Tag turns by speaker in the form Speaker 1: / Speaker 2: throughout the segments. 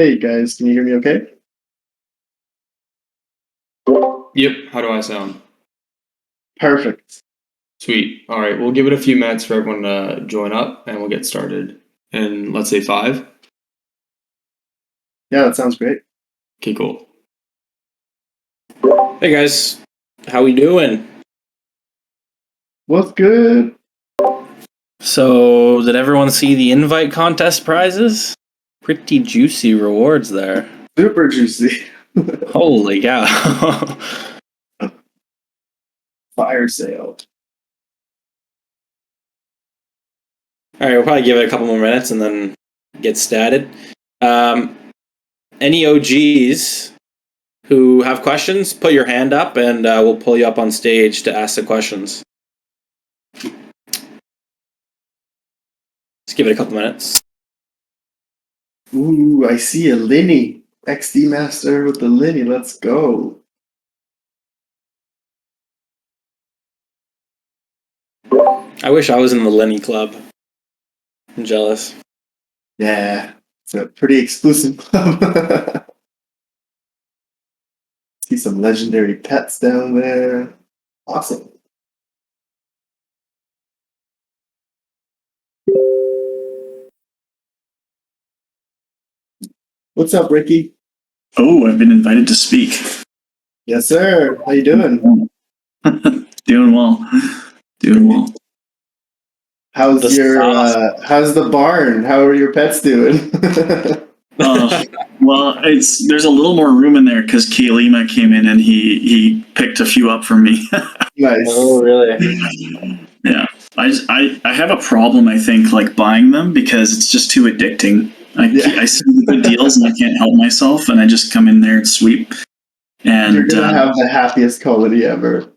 Speaker 1: Hey guys, can you hear me okay?
Speaker 2: Yep. How do I sound?
Speaker 1: Perfect.
Speaker 2: Sweet. All right. We'll give it a few minutes for everyone to join up and we'll get started in, let's say, 5.
Speaker 1: Yeah, that sounds great.
Speaker 2: Okay, cool.
Speaker 3: Hey guys, how we doing?
Speaker 1: What's good?
Speaker 3: So, did everyone see the invite contest prizes? Pretty juicy rewards there.
Speaker 1: Super juicy.
Speaker 3: Holy cow.
Speaker 1: Fire sale.
Speaker 3: Alright, we'll probably give it a couple more minutes and then get started. Any OGs who have questions, put your hand up and we'll pull you up on stage to ask the questions. Just give it a couple minutes.
Speaker 1: Ooh, I see a Linny. XD Master with the Linny. Let's go.
Speaker 3: I wish I was in the Lenny Club. I'm jealous.
Speaker 1: Yeah, it's a pretty exclusive club. See some legendary pets down there. Awesome. What's up, Ricky?
Speaker 4: Oh, I've been invited to speak.
Speaker 1: Yes, sir. How you doing?
Speaker 4: Doing well. Doing well.
Speaker 1: How's the barn? How are your pets doing?
Speaker 4: Well, there's a little more room in there because Kalima came in and he picked a few up for me.
Speaker 1: Nice.
Speaker 3: Oh, really?
Speaker 4: Yeah. I have a problem, I think, like buying them because it's just too addicting. I see the good deals and I can't help myself, and I just come in there and sweep. And
Speaker 1: you're gonna have the happiest colony ever.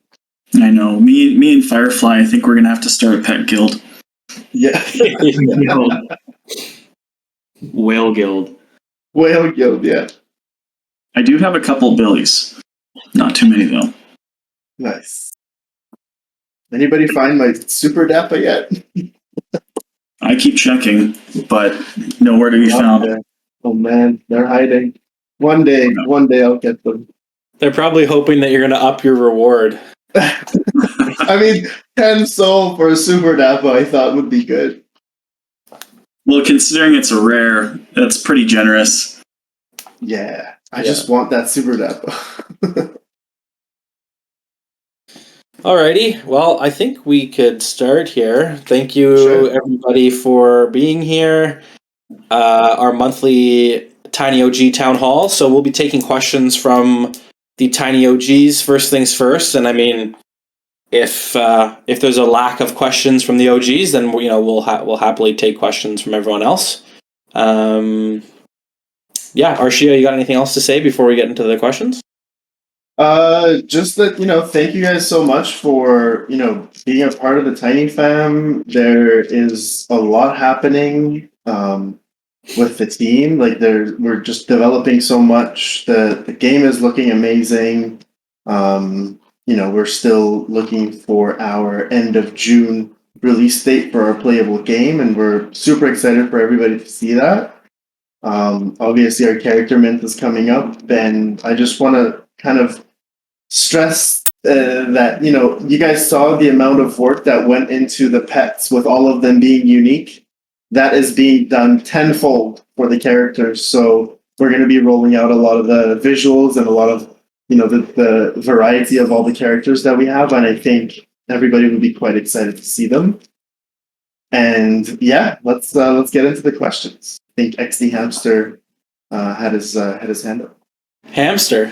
Speaker 4: I know. Me and Firefly, I think we're gonna have to start a pet guild.
Speaker 1: Yeah.
Speaker 2: Whale Guild.
Speaker 1: Whale Guild, yeah.
Speaker 4: I do have a couple billies. Not too many though.
Speaker 1: Nice. Anybody find my super Dappa yet?
Speaker 4: I keep checking, but nowhere to be found.
Speaker 1: There. Oh man, they're hiding. One day I'll get them.
Speaker 3: They're probably hoping that you're going to up your reward.
Speaker 1: I mean, 10 soul for a super Dappa I thought would be good.
Speaker 4: Well, considering it's a rare, that's pretty generous.
Speaker 1: Yeah, I just want that super Dappa.
Speaker 3: Alrighty, well, I think we could start here. Thank you, everybody, for being here. Our monthly Tiny OG Town Hall. So we'll be taking questions from the Tiny OGs first things first. And I mean, if there's a lack of questions from the OGs, then we'll happily take questions from everyone else. Yeah, Arshia, you got anything else to say before we get into the questions?
Speaker 1: Just that, thank you guys so much for, being a part of the Tiny Fam. There is a lot happening with the team. Like we're just developing so much. The game is looking amazing. We're still looking for our end of June release date for our playable game, and we're super excited for everybody to see that. Obviously our character mint is coming up, and I just want to kind of stress that you guys saw the amount of work that went into the pets, with all of them being unique. That is being done tenfold for the characters. So we're going to be rolling out a lot of the visuals and a lot of the variety of all the characters that we have, and I think everybody will be quite excited to see them. And yeah, let's get into the questions. I think XD Hamster had his hand up.
Speaker 3: Hamster.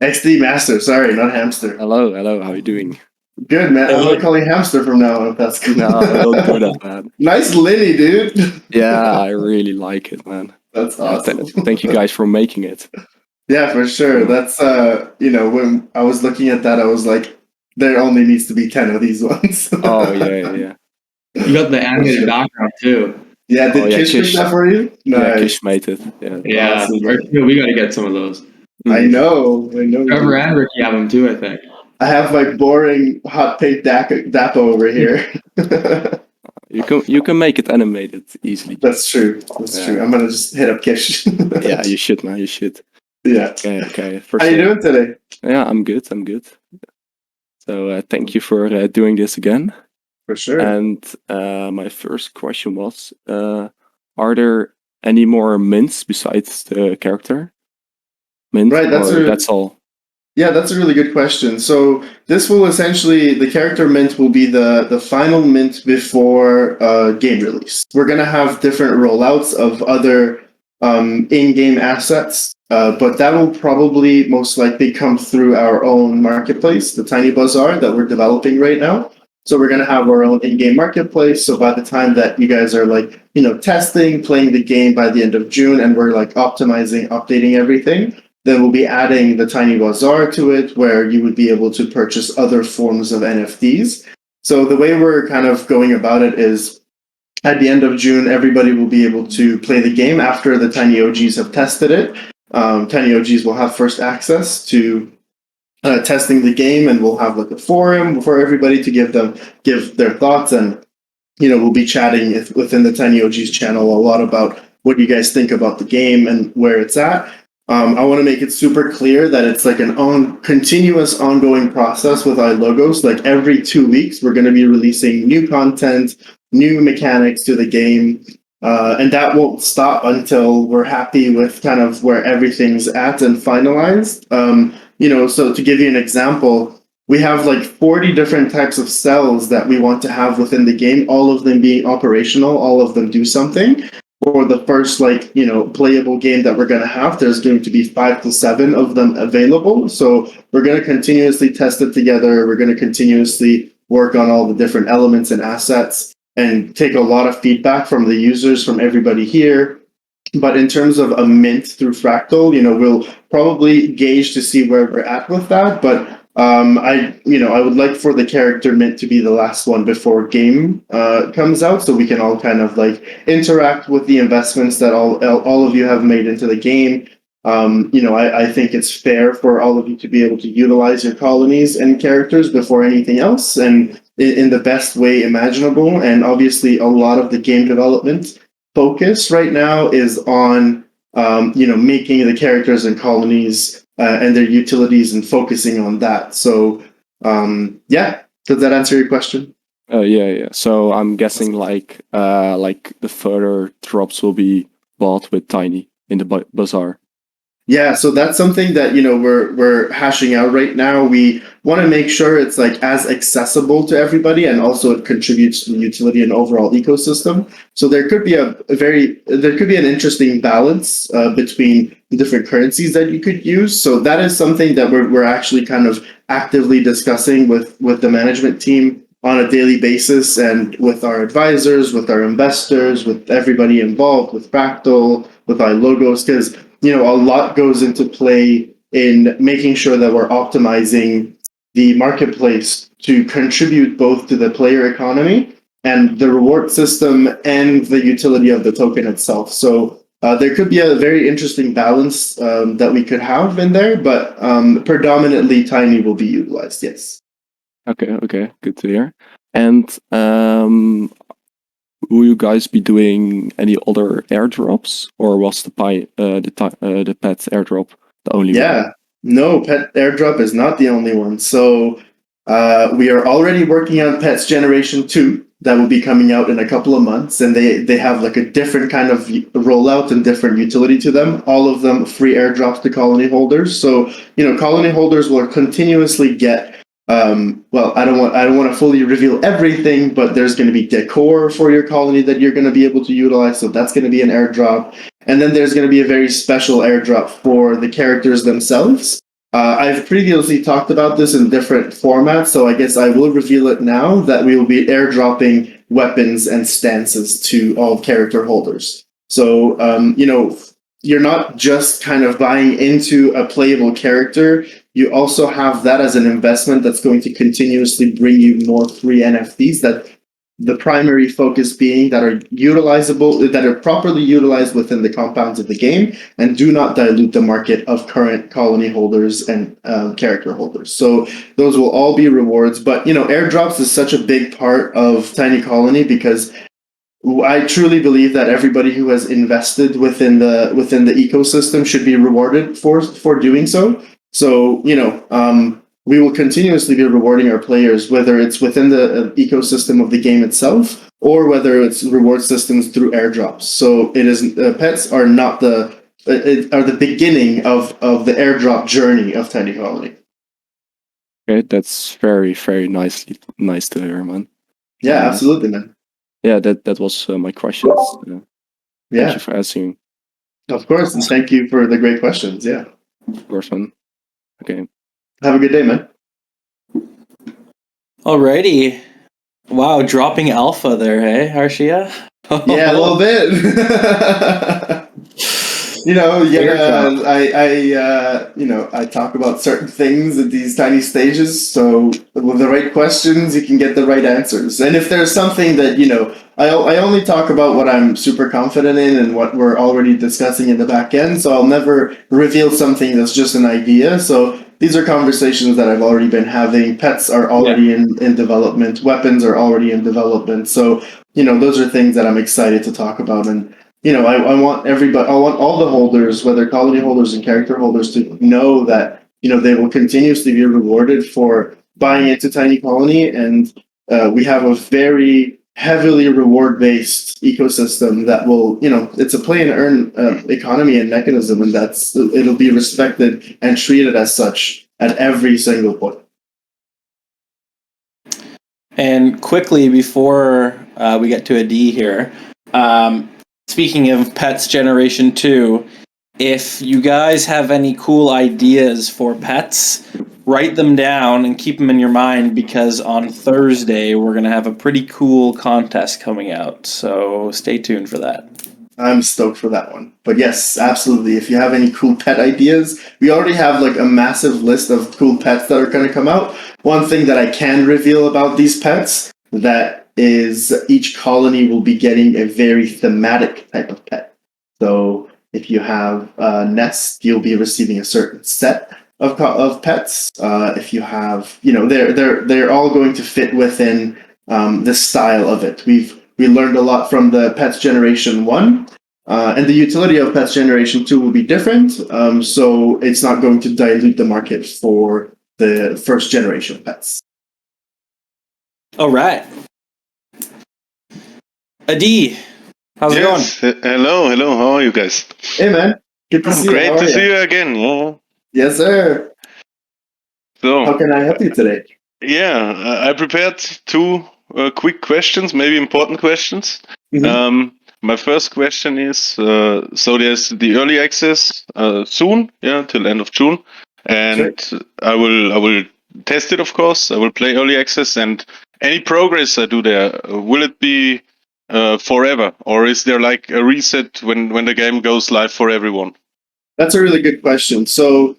Speaker 1: XD Master, sorry, not Hamster.
Speaker 5: Hello, how are you doing?
Speaker 1: Good, man. I'm gonna call you Hamster from now on, if that's good.
Speaker 5: No, don't do that, man.
Speaker 1: Nice Linny, dude.
Speaker 5: Yeah, I really like it, man.
Speaker 1: That's awesome.
Speaker 5: Thank you guys for making it.
Speaker 1: Yeah, for sure. That's when I was looking at that, I was like, there only needs to be 10 of these ones.
Speaker 5: Oh yeah.
Speaker 2: You got the animated background too.
Speaker 1: Yeah, did Kish make that for you? Nice.
Speaker 5: Yeah, Kish made it.
Speaker 2: Yeah,
Speaker 1: Awesome.
Speaker 2: we got to get some of those.
Speaker 1: I know.
Speaker 2: Trevor and Ricky have them too, I think.
Speaker 1: I have my boring hot pink Dappa over here.
Speaker 5: You can make it animated easily.
Speaker 1: That's true. That's true. I'm gonna just hit up Kish.
Speaker 5: Yeah, you should, man. You should.
Speaker 1: Yeah.
Speaker 5: Okay. For
Speaker 1: How you doing today?
Speaker 5: Yeah, I'm good. So thank you for doing this again.
Speaker 1: For sure.
Speaker 5: And my first question was, are there any more mints besides the character mint?
Speaker 1: Right,
Speaker 5: That's all.
Speaker 1: Yeah, that's a really good question. So this will essentially, the character mint will be the final mint before game release. We're gonna have different rollouts of other in-game assets, but that will probably most likely come through our own marketplace, the Tiny Bazaar that we're developing right now. So we're gonna have our own in-game marketplace. So by the time that you guys are like, testing, playing the game by the end of June, and we're like optimizing, updating everything, then we'll be adding the Tiny Bazaar to it, where you would be able to purchase other forms of NFTs. So the way we're kind of going about it is, at the end of June, everybody will be able to play the game after the Tiny OGs have tested it. Tiny OGs will have first access to testing the game, and we'll have like a forum for everybody to give their thoughts, and we'll be chatting within the Tiny OGs channel a lot about what you guys think about the game and where it's at. I want to make it super clear that it's like an continuous ongoing process with iLogos. Like every 2 weeks, we're going to be releasing new content, new mechanics to the game. And that won't stop until we're happy with kind of where everything's at and finalized. So to give you an example, we have like 40 different types of cells that we want to have within the game, all of them being operational, all of them do something. For the first playable game that we're going to have, there's going to be 5 to 7 of them available. So we're going to continuously test it together. We're going to continuously work on all the different elements and assets and take a lot of feedback from the users, from everybody here. But in terms of a mint through Fractal, we'll probably gauge to see where we're at with that. But I would like for the character mint to be the last one before game comes out, so we can all kind of like interact with the investments that all of you have made into the game. I think it's fair for all of you to be able to utilize your colonies and characters before anything else, and in the best way imaginable. And obviously, a lot of the game development focus right now is on making the characters and colonies and their utilities and focusing on that. So, does that answer your question?
Speaker 5: Yeah. So I'm guessing like the further drops will be bought with Tiny in the bazaar.
Speaker 1: Yeah, so that's something that we're hashing out right now. We want to make sure it's like as accessible to everybody, and also it contributes to the utility and overall ecosystem. So there could be an interesting balance between the different currencies that you could use. So that is something that we're actually kind of actively discussing with the management team on a daily basis, and with our advisors, with our investors, with everybody involved, with Fractal, with iLogos, because a lot goes into play in making sure that we're optimizing the marketplace to contribute both to the player economy and the reward system and the utility of the token itself. So there could be a very interesting balance that we could have in there, but predominantly Tiny will be utilized, yes.
Speaker 5: Okay, good to hear. And will you guys be doing any other airdrops, or was the pet airdrop the only one?
Speaker 1: Yeah, no, pet airdrop is not the only one. So we are already working on Pets Generation 2 that will be coming out in a couple of months, and they have like a different kind of rollout and different utility to them. All of them free airdrops to colony holders. So colony holders will continuously get. I don't want to fully reveal everything, but there's going to be decor for your colony that you're going to be able to utilize. So that's going to be an airdrop. And then there's going to be a very special airdrop for the characters themselves. I've previously talked about this in different formats, so I guess I will reveal it now that we will be airdropping weapons and stances to all character holders. So, you're not just kind of buying into a playable character. You also have that as an investment that's going to continuously bring you more free NFTs that the primary focus being that are properly utilized within the compounds of the game and do not dilute the market of current colony holders and character holders. So those will all be rewards. But airdrops is such a big part of Tiny Colony because I truly believe that everybody who has invested within the ecosystem should be rewarded for doing so. So we will continuously be rewarding our players, whether it's within the ecosystem of the game itself or whether it's reward systems through airdrops. So it is pets are not are the beginning of the airdrop journey of Tiny Colony.
Speaker 5: Okay, that's very, very nice to hear, man.
Speaker 1: Yeah, absolutely, man.
Speaker 5: Yeah, that was my questions. Thank you for answering.
Speaker 1: Of course, and thank you for the great questions. Yeah.
Speaker 5: Of course, man. Okay.
Speaker 1: Have a good day, man.
Speaker 3: Alrighty. Wow, dropping alpha there, hey, Arshia?
Speaker 1: Yeah, a little bit. I talk about certain things at these tiny stages, so with the right questions, you can get the right answers. And if there's something that, I only talk about what I'm super confident in and what we're already discussing in the back end, so I'll never reveal something that's just an idea. So these are conversations that I've already been having. Pets are already in development. Weapons are already in development. So, those are things that I'm excited to talk about. And, I want all the holders, whether colony holders and character holders, to know that, they will continuously be rewarded for buying into Tiny Colony. And we have a very heavily reward-based ecosystem that will, it's a play and earn economy and mechanism, and it'll be respected and treated as such at every single point.
Speaker 3: And quickly before we get to a D here, speaking of Pets Generation 2, if you guys have any cool ideas for pets, write them down and keep them in your mind, because on Thursday we're going to have a pretty cool contest coming out. So stay tuned for that.
Speaker 1: I'm stoked for that one. But yes, absolutely. If you have any cool pet ideas, we already have a massive list of cool pets that are going to come out. One thing that I can reveal about these pets, that is each colony will be getting a very thematic type of pet. So if you have a nest, you'll be receiving a certain set of pets. If you have, they're all going to fit within the style of it. We learned a lot from the Pets Generation 1, and the utility of Pets Generation 2 will be different. So it's not going to dilute the market for the first generation pets.
Speaker 3: All right. Adi, how's it going?
Speaker 6: Hello. How are you guys?
Speaker 1: Hey, man. Good to see you.
Speaker 6: Great to see you again. Yeah.
Speaker 1: Yes, sir.
Speaker 6: So,
Speaker 1: how can I help you today?
Speaker 6: Yeah, I prepared two quick questions, maybe important questions.
Speaker 1: Mm-hmm.
Speaker 6: My first question is, so there's the early access soon, till end of June, and sure. I will test it, of course. I will play early access, and any progress I do there, will it be forever, or is there a reset when the game goes live for everyone?
Speaker 1: That's a really good question. So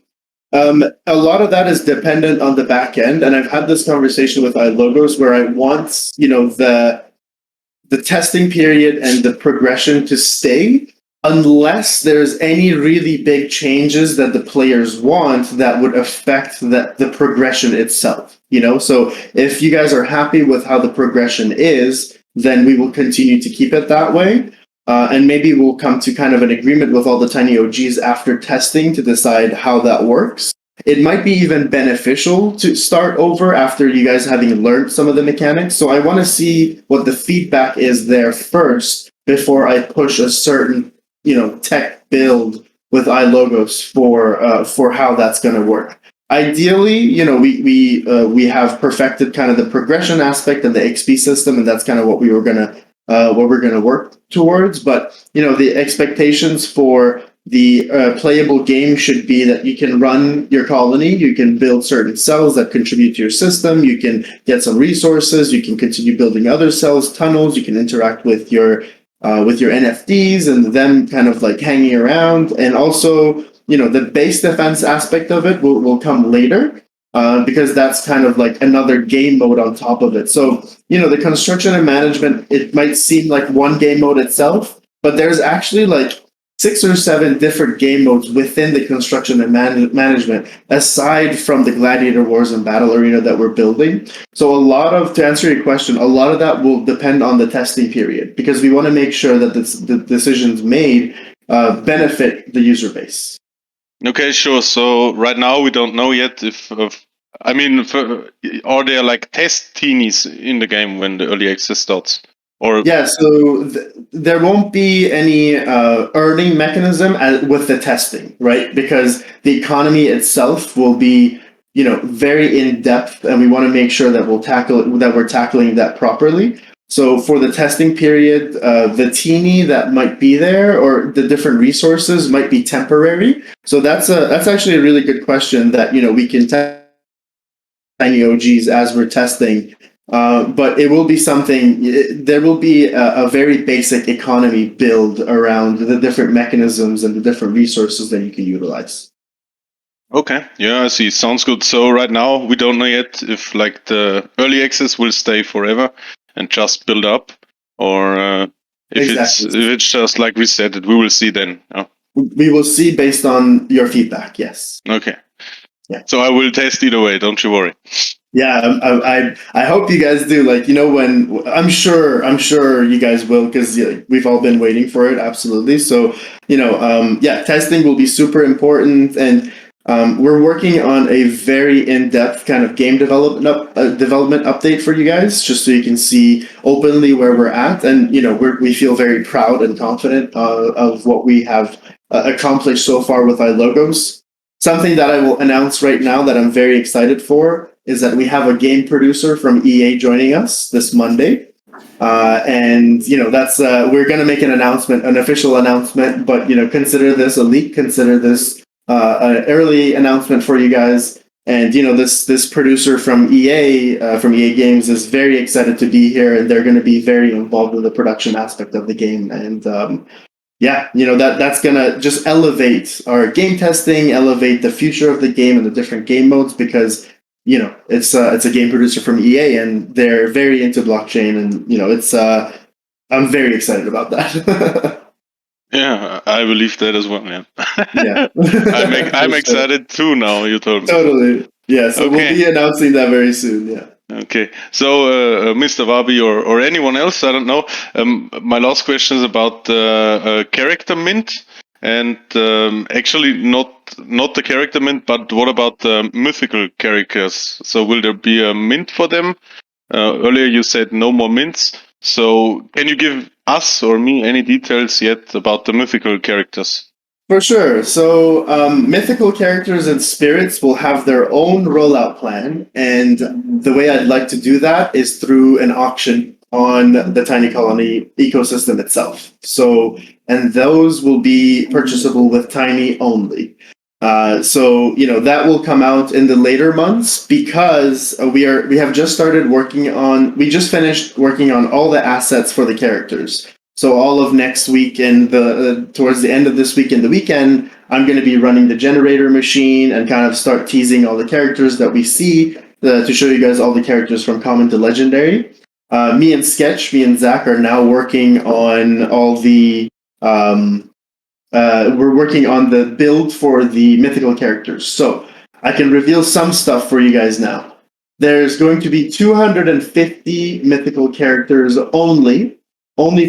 Speaker 1: a lot of that is dependent on the back end, and I've had this conversation with iLogos where I want the testing period and the progression to stay, unless there's any really big changes that the players want that would affect the progression itself. So if you guys are happy with how the progression is, then we will continue to keep it that way. And maybe we'll come to kind of an agreement with all the Tiny OGs after testing to decide how that works. It might be even beneficial to start over after you guys having learned some of the mechanics. So I want to see what the feedback is there first before I push a certain, tech build with iLogos for how that's going to work. Ideally, we have perfected kind of the progression aspect of the XP system, and that's kind of what we're going to work towards. But the expectations for the playable game should be that you can run your colony, you can build certain cells that contribute to your system, you can get some resources, you can continue building other cells, tunnels, you can interact with your NFTs and them kind of hanging around. And also, the base defense aspect of it will come later. because that's kind of like another game mode on top of it. So, the construction and management, it might seem like one game mode itself, but there's actually like 6 or 7 different game modes within the construction and management, aside from the Gladiator Wars and Battle Arena that we're building. So to answer your question, a lot of that will depend on the testing period, because we want to make sure that the decisions made benefit the user base.
Speaker 6: Okay, sure. So right now we don't know yet are there like test teenies in the game when the early access starts? Or
Speaker 1: yeah, so there won't be any earning mechanism with the testing, right? Because the economy itself will be, very in depth, and we want to make sure that we're tackling that properly. So for the testing period, the teeny that might be there or the different resources might be temporary. So that's actually a really good question that we can tiny OGs as we're testing. But it will be there will be a very basic economy build around the different mechanisms and the different resources that you can utilize.
Speaker 6: okay, yeah, I see. Sounds good. So right now we don't know yet if like the early access will stay forever and just build up, or if it's just like we said, we will see then. Oh.
Speaker 1: We will see based on your feedback. Yes.
Speaker 6: Okay.
Speaker 1: Yeah.
Speaker 6: So I will test either way. Don't you worry.
Speaker 1: Yeah, I hope you guys do. Like, when I'm sure you guys will, because we've all been waiting for it. Absolutely. So, testing will be super important, and we're working on a very in-depth kind of game development update for you guys, just so you can see openly where we're at, and we feel very proud and confident of what we have accomplished so far with our logos. Something that I will announce right now that I'm very excited for is that we have a game producer from EA joining us this Monday. And that's we're going to make an official announcement, but consider this a leak, consider this an early announcement for you guys. And this producer from EA Games is very excited to be here, and they're going to be very involved in the production aspect of the game. And that's gonna just elevate our game testing, elevate the future of the game and the different game modes, because it's a game producer from EA, and they're very into blockchain, and I'm very excited about that.
Speaker 6: Yeah, I believe that as well. Yeah.
Speaker 1: Yeah.
Speaker 6: I'm excited too now. You told me.
Speaker 1: Totally. Yeah. So we'll be announcing that very soon. Yeah.
Speaker 6: Okay, so Mr. Wabi or anyone else, I don't know. My last question is about character mint, and actually not the character mint, but what about mythical characters? So will there be a mint for them? Earlier you said no more mints. So can you give us or me any details yet about the mythical characters?
Speaker 1: For sure. So mythical characters and spirits will have their own rollout plan, and the way I'd like to do that is through an auction on the Tiny Colony ecosystem itself. So, and those will be purchasable with Tiny only. So that will come out in the later months, because we have just started we just finished working on all the assets for the characters. So all of next week and towards the end of this week and the weekend, I'm going to be running the generator machine and kind of start teasing all the characters that we see to show you guys all the characters from common to legendary. Me and Zach are now working on all the we're working on the build for the mythical characters. So I can reveal some stuff for you guys now. There's going to be 250 mythical characters only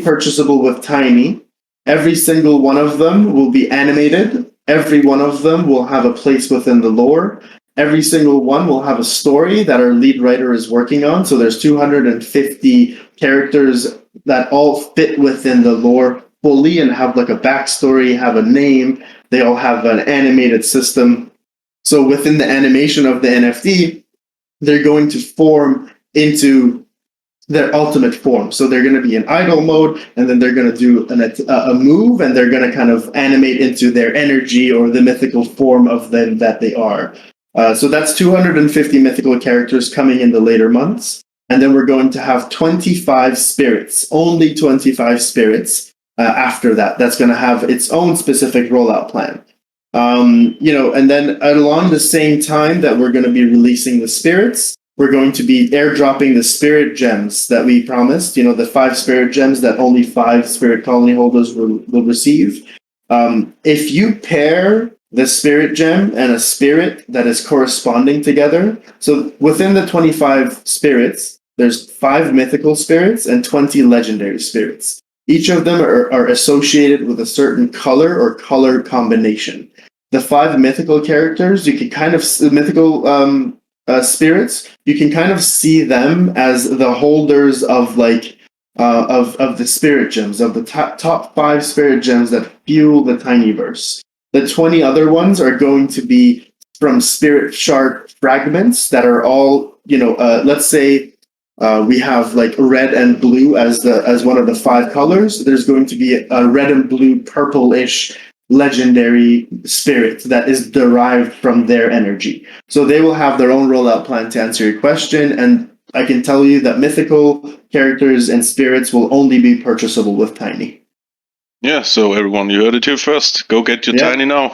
Speaker 1: purchasable with Tiny. Every single one of them will be animated. Every one of them will have a place within the lore. Every single one will have a story that our lead writer is working on. So there's 250 characters that all fit within the lore fully and have like a backstory, have a name. They all have an animated system. So within the animation of the NFT, they're going to form into their ultimate form. So they're going to be in idle mode, and then they're going to do a move, and they're going to kind of animate into their energy or the mythical form of them that they are. So that's 250 mythical characters coming in the later months. And then we're going to have 25 spirits, only 25 spirits after that. That's going to have its own specific rollout plan. And then along the same time that we're going to be releasing the spirits, we're going to be airdropping the spirit gems that we promised, the 5 spirit gems that only 5 spirit colony holders will receive. If you pair the spirit gem and a spirit that is corresponding together, so within the 25 spirits, there's 5 mythical spirits and 20 legendary spirits. Each of them are associated with a certain color or color combination. The 5 mythical characters, you can kind of mythical spirits. You can kind of see them as the holders of of the spirit gems, of the top 5 spirit gems that fuel the Tinyverse. The 20 other ones are going to be from spirit shard fragments that are all let's say. We have like red and blue as one of the 5 colors. There's going to be a red and blue purplish legendary spirit that is derived from their energy. So they will have their own rollout plan to answer your question. And I can tell you that mythical characters and spirits will only be purchasable with Tiny.
Speaker 6: Yeah, so everyone, you heard it here first. Go get your Tiny now.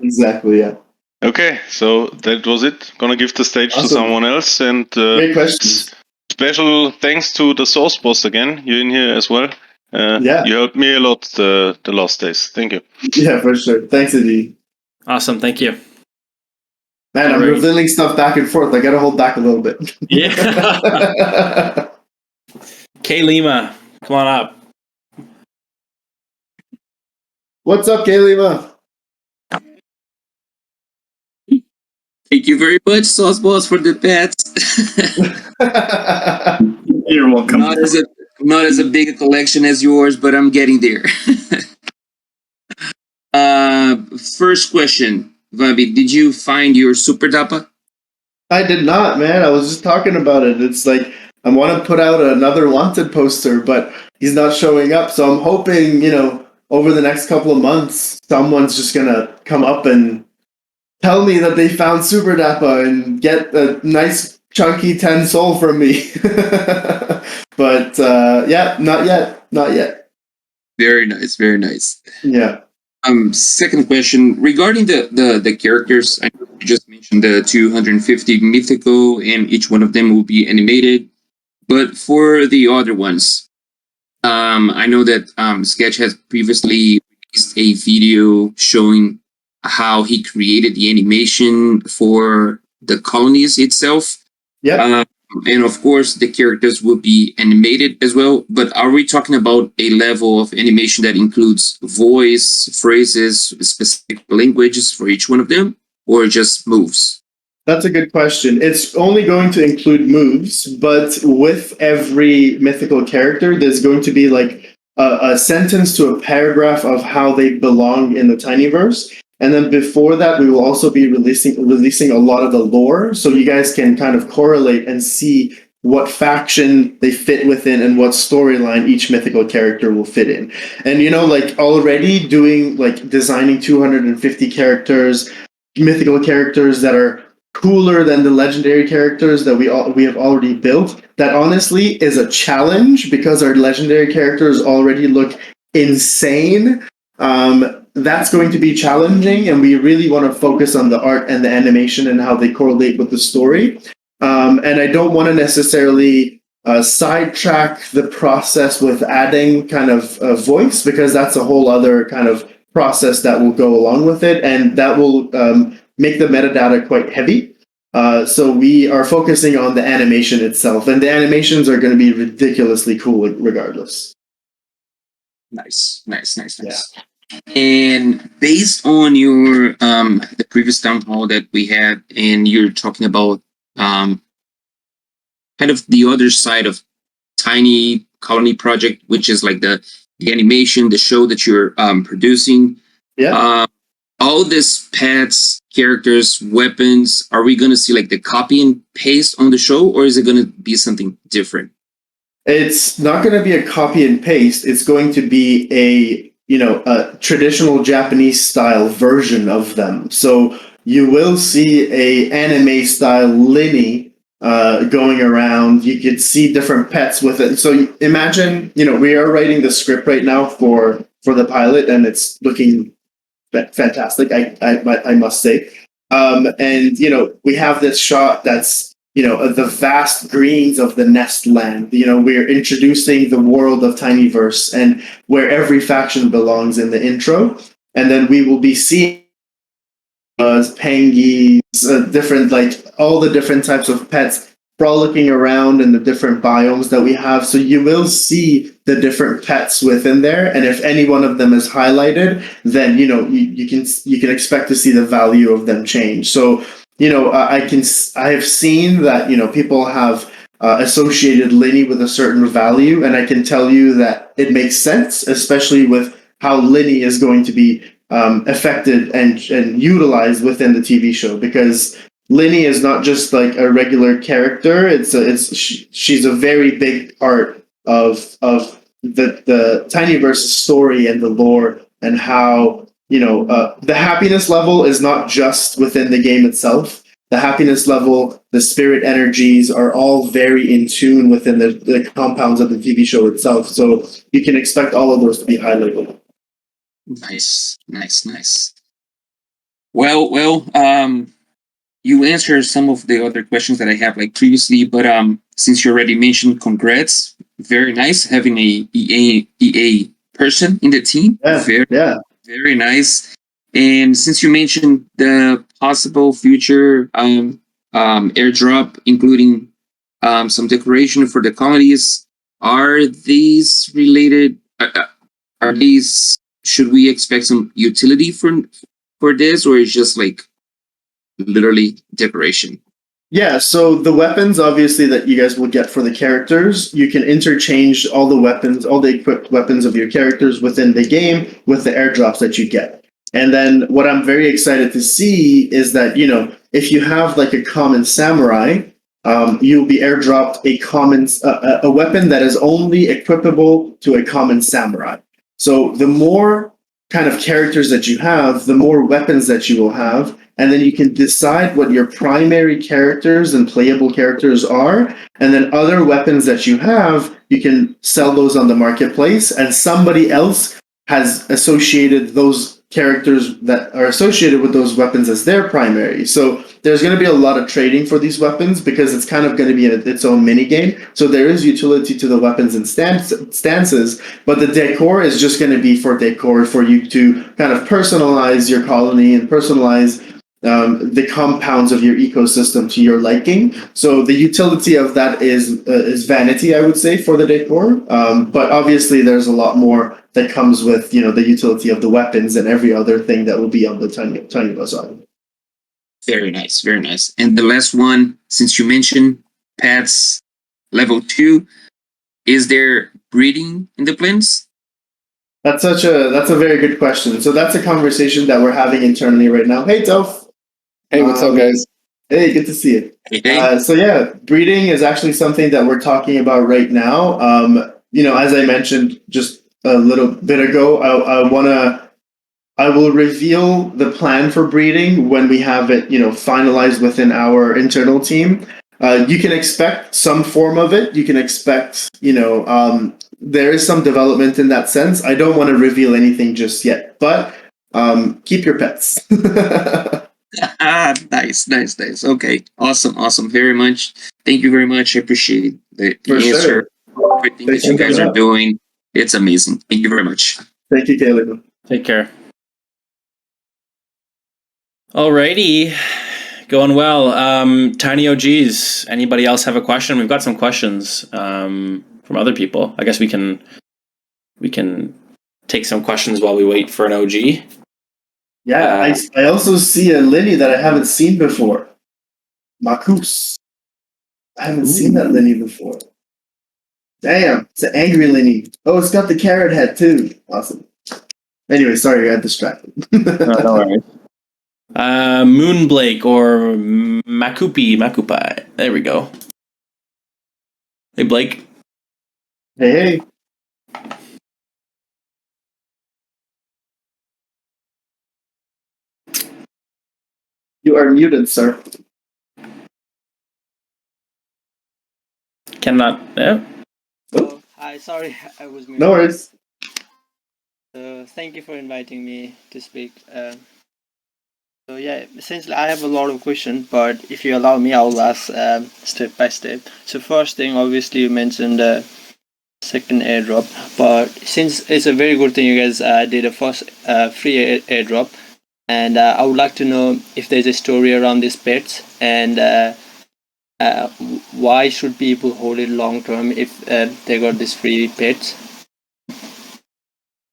Speaker 1: Exactly, yeah.
Speaker 6: Okay, so that was it. Gonna give the stage to someone else. And
Speaker 1: great questions.
Speaker 6: Special thanks to the Source Boss again. You're in here as well. You helped me a lot the last days. Thank you.
Speaker 1: Yeah, for sure. Thanks, Adi.
Speaker 3: Awesome, thank you.
Speaker 1: Man, I'm revealing stuff back and forth. I gotta hold back a little bit.
Speaker 3: Yeah. K Lima, come on up.
Speaker 1: What's up, K Lima?
Speaker 7: Thank you very much, Sauce Boss, for the pets.
Speaker 4: You're welcome.
Speaker 7: Not as a big a collection as yours, but I'm getting there. First question, Vabi, did you find your Super Dappa?
Speaker 1: I did not, man. I was just talking about it. It's like I want to put out another wanted poster, but he's not showing up. So I'm hoping, over the next couple of months, someone's just gonna come up and tell me that they found Super Dappa and get a nice chunky 10 soul from me. But yeah, not yet.
Speaker 7: Very nice, very nice.
Speaker 1: Yeah.
Speaker 7: Second question regarding the characters. I know you just mentioned the 250 mythical, and each one of them will be animated. But for the other ones, I know that Sketch has previously released a video showing how he created the animation for the colonies itself.
Speaker 1: Yeah.
Speaker 7: And of course, the characters will be animated as well. But are we talking about a level of animation that includes voice, phrases, specific languages for each one of them, or just moves?
Speaker 1: That's a good question. It's only going to include moves, but with every mythical character, there's going to be like a sentence to a paragraph of how they belong in the Tinyverse. And then before that, we will also be releasing a lot of the lore, so you guys can kind of correlate and see what faction they fit within and what storyline each mythical character will fit in. And already designing 250 characters, mythical characters that are cooler than the legendary characters that we have already built. That honestly is a challenge because our legendary characters already look insane. That's going to be challenging, and we really want to focus on the art and the animation and how they correlate with the story. And I don't want to necessarily sidetrack the process with adding kind of voice, because that's a whole other kind of process that will go along with it, and that will make the metadata quite heavy. So we are focusing on the animation itself, and the animations are going to be ridiculously cool regardless.
Speaker 7: Nice. Yeah. And based on your the previous town hall that we had, and you're talking about kind of the other side of Tiny Colony Project, which is like the animation, the show that you're producing.
Speaker 1: Yeah.
Speaker 7: All these pets, characters, weapons, are we going to see like the copy and paste on the show, or is it going to be something different?
Speaker 1: It's not going to be a copy and paste. It's going to be a traditional Japanese style version of them. So you will see a anime style Linny going around. You could see different pets with it. So imagine, we are writing the script right now for the pilot, and it's looking fantastic. I must say. And we have this shot that's the vast greens of the Nest Land. We're introducing the world of Tinyverse and where every faction belongs in the intro, and then we will be seeing pengies, different all the different types of pets frolicking around in the different biomes that we have. So you will see the different pets within there, and if any one of them is highlighted, then you can expect to see the value of them change. So I have seen that people have associated Linny with a certain value, and I can tell you that it makes sense, especially with how Linny is going to be affected and utilized within the TV show, because Linny is not just like a regular character. She's a very big part of the Tinyverse story and the lore, and how the happiness level is not just within the game itself. The happiness level, the spirit energies are all very in tune within the compounds of the TV show itself. So you can expect all of those to be highlighted.
Speaker 7: Nice. Well, you answered some of the other questions that I have previously, but since you already mentioned, congrats. Very nice having a EA person in the team. Very nice. And since you mentioned the possible future airdrop, including some decoration for the colonies, are these related? Are these? Should we expect some utility for this, or is just literally decoration?
Speaker 1: Yeah, so the weapons, obviously, that you guys will get for the characters, you can interchange all the weapons, all the equipped weapons of your characters within the game with the airdrops that you get. And then what I'm very excited to see is that, if you have a common samurai, you'll be airdropped a weapon that is only equipable to a common samurai. So the more kind of characters that you have, the more weapons that you will have, and then you can decide what your primary characters and playable characters are, and then other weapons that you have, you can sell those on the marketplace, and somebody else has associated those characters that are associated with those weapons as their primary. So there's going to be a lot of trading for these weapons, because it's kind of going to be its own mini game. So there is utility to the weapons and stances, but the decor is just going to be for decor, for you to kind of personalize your colony and personalize the compounds of your ecosystem to your liking. So the utility of that is vanity, I would say, for the decor. But obviously, there's a lot more that comes with the utility of the weapons and every other thing that will be on the Tiny Bazaar.
Speaker 7: Very nice. And the last one, since you mentioned pets level 2, is there breeding in the plans?
Speaker 1: That's a very good question. So that's a conversation that we're having internally right now. Hey, Toph.
Speaker 8: Hey, what's up, guys?
Speaker 1: Hey, good to see you.
Speaker 7: Hey.
Speaker 1: So yeah, breeding is actually something that we're talking about right now. As I mentioned just a little bit ago, I will reveal the plan for breeding when we have it, finalized within our internal team. You can expect some form of it. You can expect, there is some development in that sense. I don't want to reveal anything just yet, but keep your pets.
Speaker 7: Nice. Okay, awesome. Very much. Thank you very much. I appreciate the answer. Everything that you guys are doing, it's amazing. Thank you very much.
Speaker 1: Thank you, Caleb.
Speaker 3: Take care. Alrighty, going well. Tiny OGs. Anybody else have a question? We've got some questions from other people. I guess we can take some questions while we wait for an OG.
Speaker 1: Yeah, I also see a Linny that I haven't seen before. Marcus. I haven't seen that Linny before. Damn, it's an angry Linny. Oh, it's got the carrot head too. Awesome. Anyway, sorry, I got distracted.
Speaker 3: No worries. Moonblake or Makupai. There we go. Hey, Blake.
Speaker 1: Hey. You are muted, sir.
Speaker 3: Cannot. Yeah.
Speaker 9: Oh, hi. Sorry, I was muted.
Speaker 1: No worries.
Speaker 9: Thank you for inviting me to speak. So yeah, essentially I have a lot of questions, but if you allow me, I'll ask step by step. So first thing, obviously you mentioned second airdrop, but since it's a very good thing you guys did a first free airdrop, and I would like to know if there's a story around these pets, and why should people hold it long term if they got these free pets?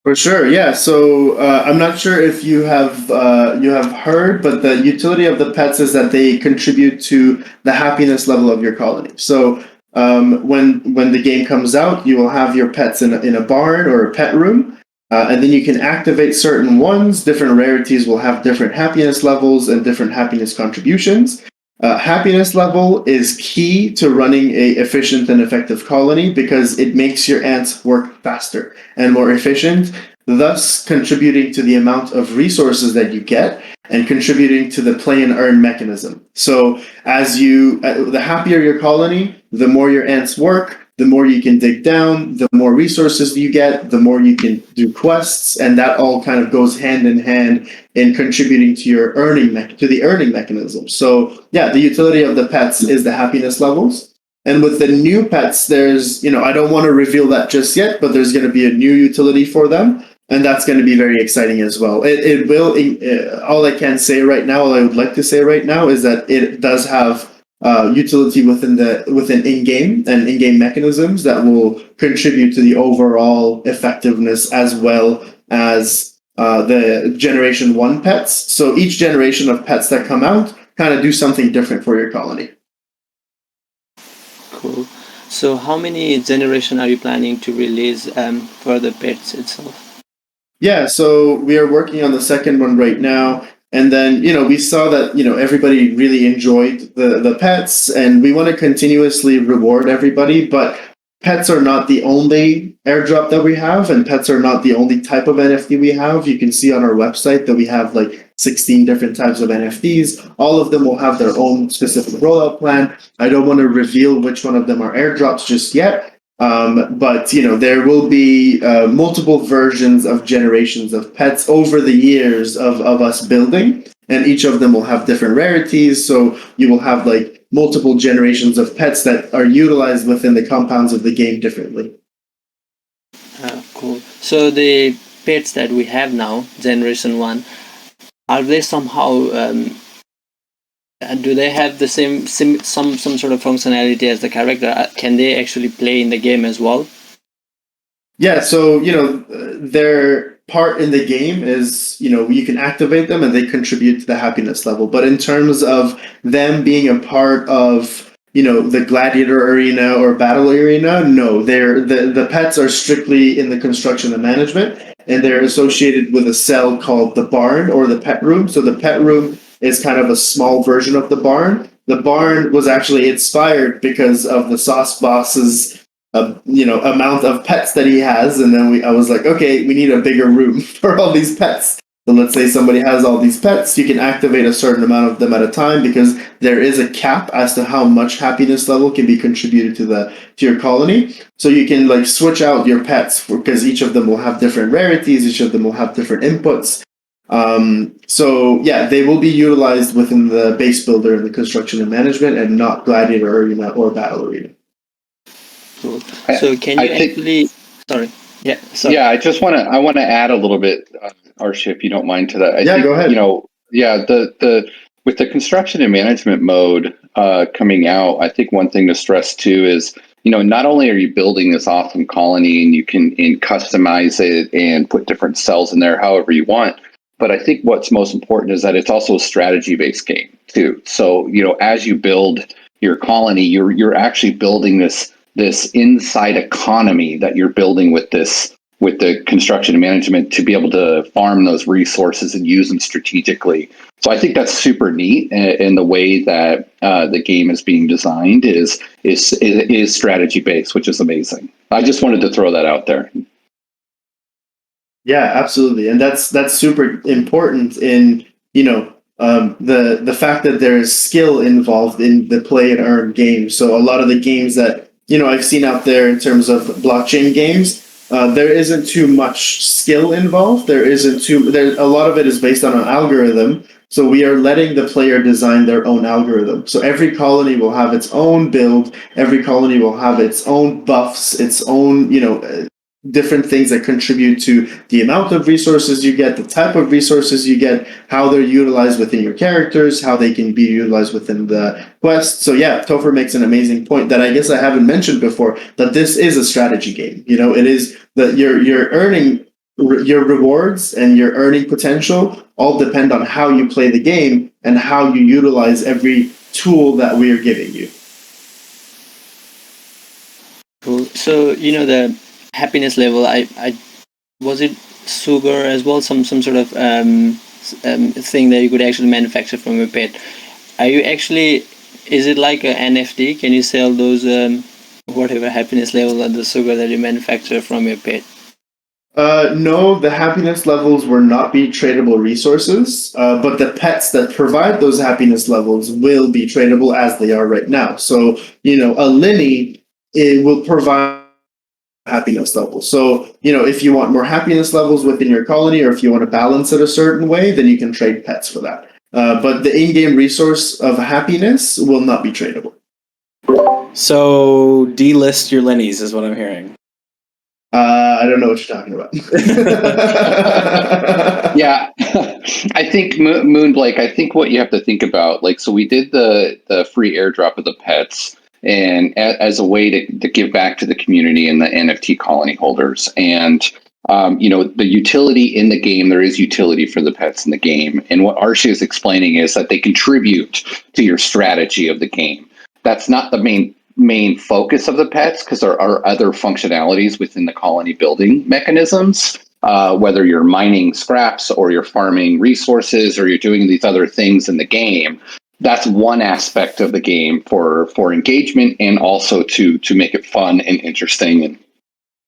Speaker 1: For sure, yeah. So I'm not sure if you have heard, but the utility of the pets is that they contribute to the happiness level of your colony. So when the game comes out, you will have your pets in a barn or a pet room, and then you can activate certain ones. Different rarities will have different happiness levels and different happiness contributions. Happiness level is key to running a efficient and effective colony because it makes your ants work faster and more efficient, thus contributing to the amount of resources that you get and contributing to the play and earn mechanism. So the happier your colony, the more your ants work, the more you can dig down, the more resources you get, the more you can do quests, and that all kind of goes hand in hand in contributing to your the earning mechanism. So yeah, the utility of the pets is the happiness levels. And with the new pets, there's, I don't want to reveal that just yet, but there's going to be a new utility for them. And that's going to be very exciting as well. It will, all I can say right now, all I would like to say right now is that it does have utility within in-game and in-game mechanisms that will contribute to the overall effectiveness as well as the generation 1 pets. So each generation of pets that come out kind of do something different for your colony.
Speaker 9: Cool. So how many generation are you planning to release for the pets itself?
Speaker 1: Yeah, so we are working on the second one right now. And then, we saw that, everybody really enjoyed the pets, and we want to continuously reward everybody. But pets are not the only airdrop that we have, and pets are not the only type of NFT we have. You can see on our website that we have like 16 different types of NFTs. All of them will have their own specific rollout plan. I don't want to reveal which one of them are airdrops just yet. But there will be multiple versions of generations of pets over the years of us building, and each of them will have different rarities. So you will have like multiple generations of pets that are utilized within the compounds of the game differently.
Speaker 9: Cool. So the pets that we have now, generation 1, are they somehow do they have the same some sort of functionality as the character? Can they actually play in the game as well?
Speaker 1: Yeah, so their part in the game is you can activate them and they contribute to the happiness level. But in terms of them being a part of the gladiator arena or battle arena, no, the pets are strictly in the construction and management, and they're associated with a cell called the barn or the pet room. So the pet room is kind of a small version of the barn. The barn was actually inspired because of the Sauce Boss's amount of pets that he has, and then I was like, okay, we need a bigger room for all these pets. So let's say somebody has all these pets, you can activate a certain amount of them at a time because there is a cap as to how much happiness level can be contributed to your colony. So you can like switch out your pets because each of them will have different rarities, each of them will have different inputs. So yeah, they will be utilized within the base builder and the construction and management, and not gladiator arena or battle arena.
Speaker 9: Cool. So can you actually? Sorry. Yeah. Sorry.
Speaker 8: Yeah, I want to add a little bit, Arshia, if you don't mind, to that. I think,
Speaker 1: go ahead.
Speaker 8: The with the construction and management mode coming out, I think one thing to stress too is, not only are you building this awesome colony and you can customize it and put different cells in there however you want, but I think what's most important is that it's also a strategy-based game too. So, as you build your colony, you're actually building this inside economy that you're building with the construction and management to be able to farm those resources and use them strategically. So I think that's super neat, in the way that the game is being designed is strategy based, which is amazing. I just wanted to throw that out there.
Speaker 1: Yeah, absolutely, and that's super important in the fact that there is skill involved in the play and earn game. So a lot of the games that I've seen out there in terms of blockchain games, there isn't too much skill involved. There, a lot of it is based on an algorithm. So we are letting the player design their own algorithm. So every colony will have its own build. Every colony will have its own buffs, its own, different things that contribute to the amount of resources you get, the type of resources you get, how they're utilized within your characters, how they can be utilized within the quest. So yeah, Topher makes an amazing point that I guess I haven't mentioned before, that this is a strategy game. It is that you're earning your rewards and your earning potential all depend on how you play the game and how you utilize every tool that we are giving you.
Speaker 9: Cool. So the happiness level. I was it sugar as well. Some sort of thing that you could actually manufacture from your pet. Are you actually? Is it like an NFT? Can you sell those whatever happiness level and the sugar that you manufacture from your pet?
Speaker 1: No, the happiness levels will not be tradable resources, but the pets that provide those happiness levels will be tradable as they are right now. So, a Linny, it will provide happiness levels. So, if you want more happiness levels within your colony, or if you want to balance it a certain way, then you can trade pets for that. But the in-game resource of happiness will not be tradable.
Speaker 3: So delist your Linnies is what I'm hearing.
Speaker 1: I don't know what you're talking about.
Speaker 8: Yeah, I think Moonblake. I think what you have to think about, so we did the free airdrop of the pets, and as a way to give back to the community and the NFT colony holders, and the utility in the game. There is utility for the pets in the game, and what Archie is explaining is that they contribute to your strategy of the game. That's not the main focus of the pets, because there are other functionalities within the colony building mechanisms, whether you're mining scraps or you're farming resources or you're doing these other things in the game. That's one aspect of the game for engagement, and also to make it fun and interesting.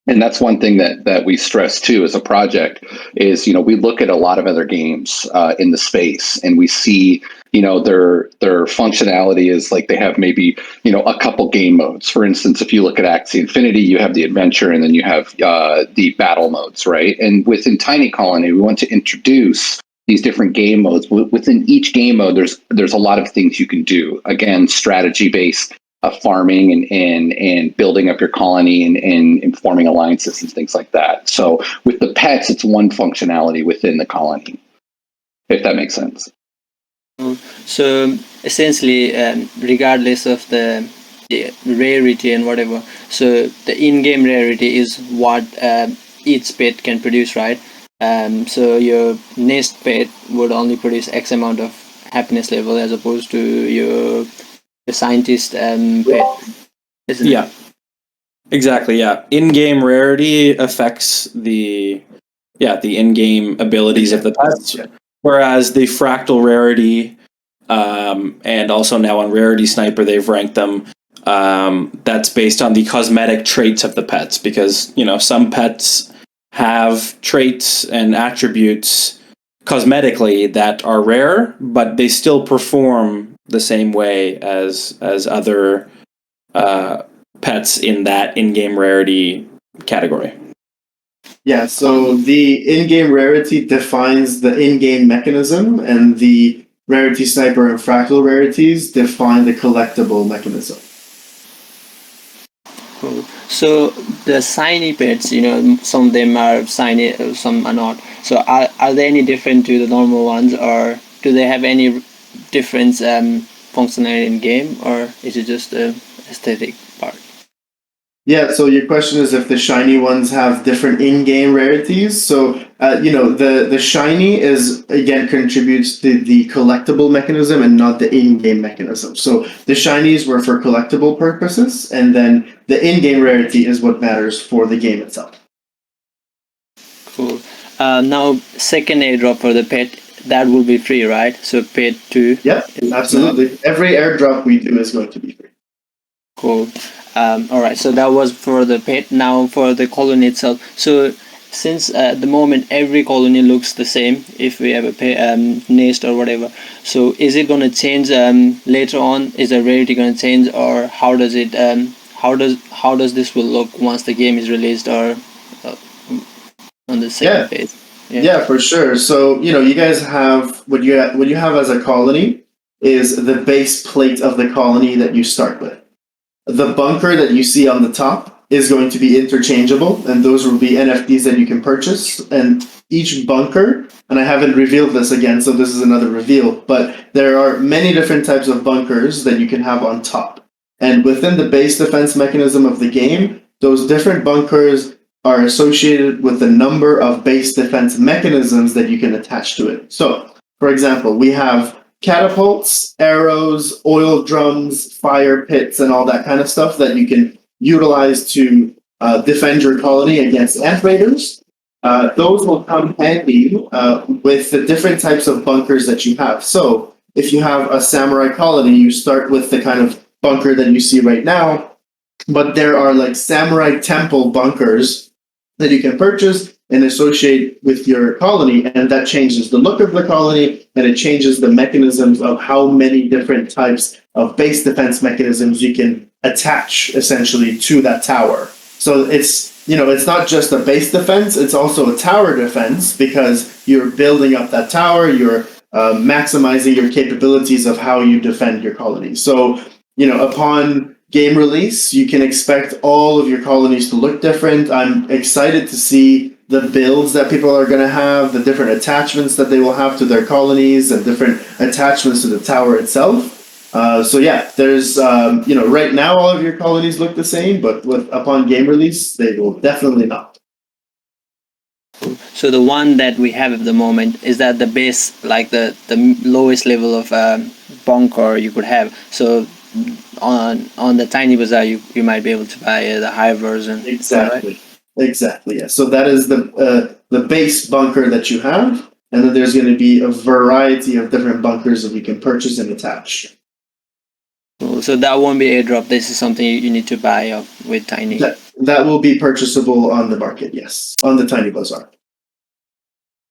Speaker 8: And that's one thing that we stress too as a project is, we look at a lot of other games in the space, and we see, their functionality is like they have maybe, a couple game modes. For instance, if you look at Axie Infinity, you have the adventure, and then you have the battle modes, right? And within Tiny Colony, we want to introduce these different game modes. Within each game mode, there's a lot of things you can do. Again, strategy based. Farming and building up your colony and forming alliances and things like that. So with the pets, it's one functionality within the colony, if that makes sense.
Speaker 9: So essentially, regardless of the rarity and whatever, so the in-game rarity is what each pet can produce, right? So your nest pet would only produce X amount of happiness level as opposed to your scientist pet, isn't it?
Speaker 3: Yeah, exactly. Yeah, in-game rarity affects the in-game abilities of the pets, whereas the fractal rarity, and also now on Rarity Sniper they've ranked them. That's based on the cosmetic traits of the pets, because some pets have traits and attributes cosmetically that are rare, but they still perform the same way as other pets in that in-game rarity category.
Speaker 1: Yeah, so the in-game rarity defines the in-game mechanism, and the Rarity Sniper and Fractal rarities define the collectible mechanism.
Speaker 9: Cool. So the shiny pets, some of them are shiny, some are not. So are they any different to the normal ones, or do they have any different functionality in game, or is it just the aesthetic part?
Speaker 1: Yeah, so your question is if the shiny ones have different in-game rarities. So, the shiny is, again, contributes to the collectible mechanism and not the in-game mechanism. So the shinies were for collectible purposes, and then the in-game rarity is what matters for the game itself.
Speaker 9: Cool. Now, second airdrop for the pet, that will be free, right? So pet 2.
Speaker 1: Yeah, absolutely. Every airdrop we do is going to be free.
Speaker 9: Cool. All right, so that was for the pet. Now for the colony itself. So since at the moment every colony looks the same, if we have a nest or whatever, so is it going to change later on? Is the rarity going to change, or how does it? How does this will look once the game is released, or on the second phase.
Speaker 1: Yeah, for sure. So, you guys have what you have as a colony is the base plate of the colony that you start with. The bunker that you see on the top is going to be interchangeable, and those will be NFTs that you can purchase. And each bunker, and I haven't revealed this again, so this is another reveal, but there are many different types of bunkers that you can have on top. And within the base defense mechanism of the game, those different bunkers are associated with the number of base defense mechanisms that you can attach to it. So, for example, we have catapults, arrows, oil drums, fire pits, and all that kind of stuff that you can utilize to defend your colony against ant raiders. Those will come handy with the different types of bunkers that you have. So, if you have a samurai colony, you start with the kind of bunker that you see right now, but there are like samurai temple bunkers that you can purchase and associate with your colony, and that changes the look of the colony, and it changes the mechanisms of how many different types of base defense mechanisms you can attach essentially to that tower. So it's not just a base defense, it's also a tower defense, because you're building up that tower, you're maximizing your capabilities of how you defend your colony. So, upon game release, you can expect all of your colonies to look different. I'm excited to see the builds that people are going to have, the different attachments that they will have to their colonies, and different attachments to the tower itself. There's right now all of your colonies look the same, but upon game release, they will definitely not.
Speaker 9: So the one that we have at the moment, is that the base, like the lowest level of bunker you could have. So on the Tiny Bazaar, you might be able to buy the higher version.
Speaker 1: Exactly. Right? Exactly. Yeah. So that is the base bunker that you have, and then there's going to be a variety of different bunkers that you can purchase and attach.
Speaker 9: Cool. So that won't be airdrop. This is something you need to buy with Tiny.
Speaker 1: That will be purchasable on the market. Yes, on the Tiny Bazaar.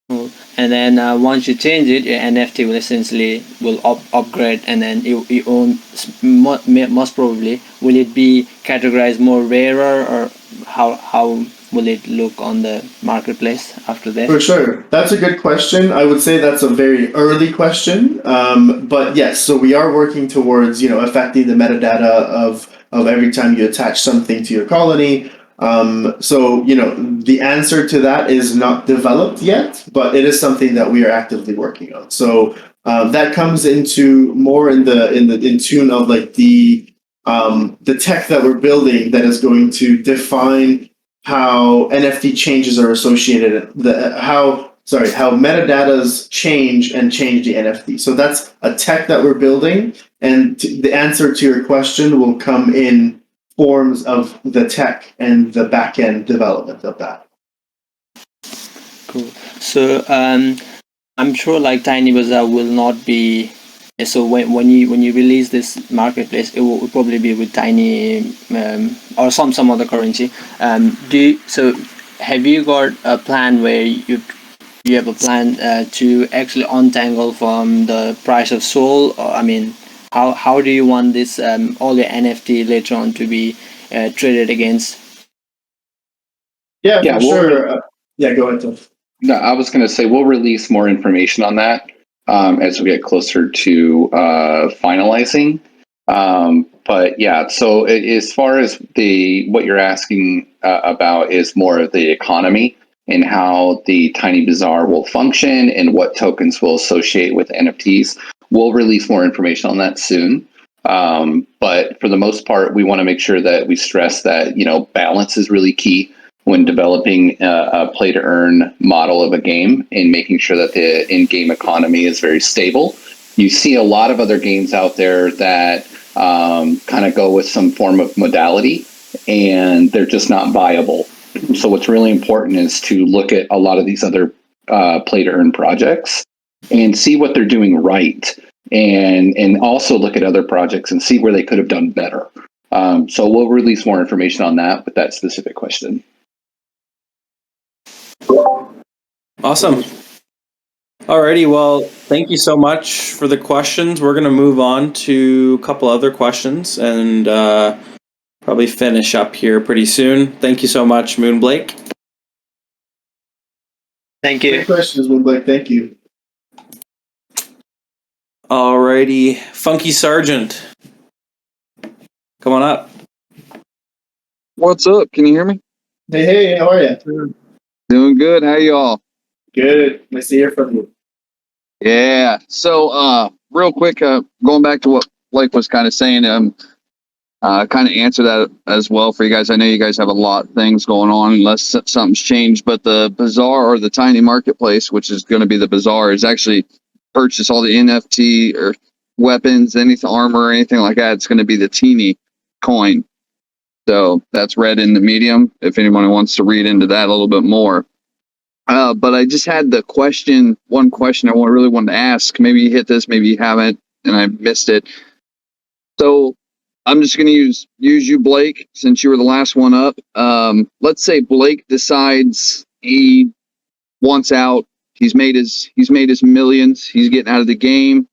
Speaker 9: Cool. And then once you change it, your NFT will essentially upgrade, and then you own most probably, will it be categorized more rarer, or how will it look on the marketplace after that?
Speaker 1: For sure, that's a good question. I would say that's a very early question, but yes. So we are working towards affecting the metadata of every time you attach something to your colony. The answer to that is not developed yet, but it is something that we are actively working on. So that comes into more in tune of like the tech that we're building that is going to define how NFT changes are associated, how metadatas change the NFT. So that's a tech that we're building, and the answer to your question will come in forms of the tech and the back-end development of that.
Speaker 9: Cool. So I'm sure like Tiny Bazaar will not be. So when you release this marketplace, it will probably be with Tiny or some other currency. So have you got a plan where you have a plan to actually untangle from the price of Sol? Or, I mean, how do you want this all your NFT later on to be traded against?
Speaker 1: Yeah, for sure. Go ahead, Tim.
Speaker 8: No, I was going to say we'll release more information on that as we get closer to finalizing. But yeah, so as far as what you're asking about is more of the economy and how the Tiny Bazaar will function and what tokens will associate with NFTs. We'll release more information on that soon. But for the most part, we want to make sure that we stress that, balance is really key when developing a play to earn model of a game, and making sure that the in-game economy is very stable. You see a lot of other games out there that kind of go with some form of modality, and they're just not viable. So what's really important is to look at a lot of these other play to earn projects and see what they're doing right, and also look at other projects and see where they could have done better. So we'll release more information on that with that specific question.
Speaker 3: Awesome. Alrighty, well, thank you so much for the questions. We're going to move on to a couple other questions and probably finish up here pretty soon. Thank you so much, Moon Blake.
Speaker 9: Thank you.
Speaker 1: Great questions, Moonblack. Thank you.
Speaker 3: Alrighty, Funky Sergeant, come on up.
Speaker 10: What's up? Can you hear me?
Speaker 1: Hey, how are you?
Speaker 10: Doing good. How y'all?
Speaker 1: Good. Nice to hear from you.
Speaker 10: Yeah. So, real quick, going back to what Blake was kind of saying, kind of answer that as well for you guys. I know you guys have a lot of things going on unless something's changed, but the bazaar or the tiny marketplace, which is going to be the bazaar, is actually purchase all the NFT or weapons, anything, armor, or anything like that. It's going to be the teeny coin. So that's read in the medium if anyone wants to read into that a little bit more. But I just had one question I really wanted to ask. Maybe you hit this, maybe you haven't, and I missed it. So I'm just going to use you, Blake, since you were the last one up. Let's say Blake decides he wants out. He's made his millions. He's getting out of the game,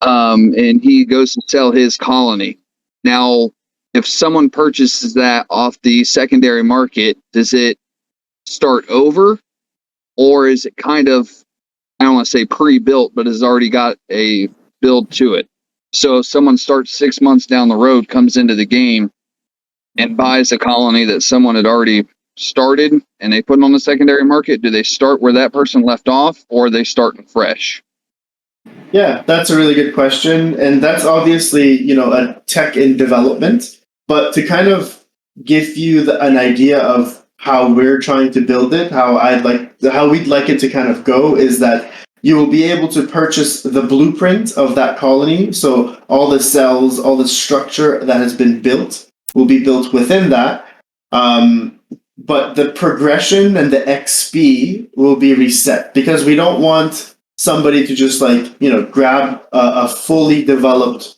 Speaker 10: and he goes to sell his colony. Now, if someone purchases that off the secondary market, does it start over, or is it kind of, I don't want to say pre-built, but has already got a build to it? So if someone starts 6 months down the road, comes into the game and buys a colony that someone had already started and they put it on the secondary market, do they start where that person left off, or are they starting fresh?
Speaker 1: Yeah, that's a really good question. And that's obviously, a tech in development. But to kind of give you an idea of how we're trying to build it, how we'd like it to kind of go is that you will be able to purchase the blueprint of that colony. So all the cells, all the structure that has been built will be built within that. But the progression and the XP will be reset because we don't want somebody to just grab a fully developed